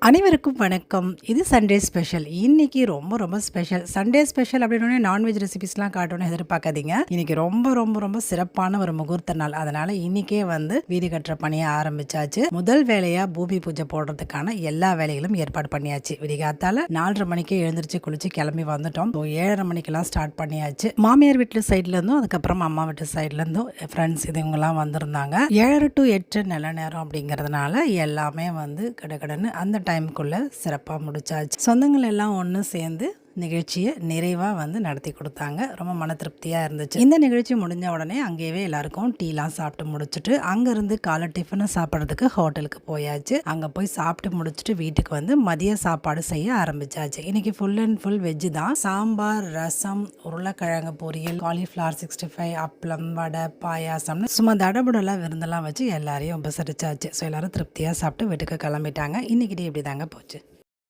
அனைவருக்கும் வணக்கம். இது சண்டே ஸ்பெஷல். இன்னைக்கு ரொம்ப ரொம்ப ஸ்பெஷல். சண்டே ஸ்பெஷல் அப்படின்னோடனே நான்வெஜ் ரெசிபிஸ்லாம் காட்டணும்னு எதிர்பார்க்காதீங்க. இன்னைக்கு ரொம்ப ரொம்ப ரொம்ப சிறப்பான ஒரு முகூர்த்த நாள். அதனால இன்னைக்கே வீடு கட்டுற பணியை ஆரம்பிச்சாச்சு. முதல் வேலையா பூமி பூஜை போடுறதுக்கான எல்லா வேலைகளும் ஏற்பாடு பண்ணியாச்சு. விடிகாத்தால 4:30 மணிக்கே எழுந்திரிச்சு குளிச்சு கிளம்பி வந்துட்டோம். 7:30 மணிக்கெல்லாம் ஸ்டார்ட் பண்ணியாச்சு. மாமியார் வீட்டு சைட்ல இருந்தும் அதுக்கப்புறம் அம்மா வீட்டு சைட்ல இருந்தும் ஃப்ரெண்ட்ஸ் இவங்கெல்லாம் வந்திருந்தாங்க. 7 to 8 நல்ல நேரம் அப்படிங்கிறதுனால எல்லாமே கடகடன்னு அந்த டைமுக்குள்ளே சிறப்பாக முடிச்சாச்சு. சொந்தங்கள் எல்லாம் ஒன்று சேர்ந்து நிகழ்ச்சியை நிறைவாக நடத்தி கொடுத்தாங்க. ரொம்ப மன திருப்தியாக இருந்துச்சு. இந்த நிகழ்ச்சி முடிஞ்ச உடனே அங்கேயே எல்லாருக்கும் டீலாம் சாப்பிட்டு முடிச்சுட்டு அங்கேருந்து காலை டிஃபனை சாப்பிட்றதுக்கு ஹோட்டலுக்கு போயாச்சு. அங்கே போய் சாப்பிட்டு முடிச்சுட்டு வீட்டுக்கு மதிய சாப்பாடு செய்ய ஆரம்பிச்சாச்சு. இன்னைக்கு ஃபுல் அண்ட் ஃபுல் வெஜ்ஜு தான். சாம்பார், ரசம், உருளைக்கிழங்கு பொரியல், காலிஃப்ளவர் 65, அப்பளம், வடை, பாயாசம்னு சும்மா தடபுடலாம் விருந்தெல்லாம் வச்சு எல்லாரையும் உபசரிச்சாச்சு. ஸோ எல்லாரும் திருப்தியாக சாப்பிட்டு வீட்டுக்கு கிளம்பிட்டாங்க. இன்னைக்கு இப்படி தாங்க போச்சு.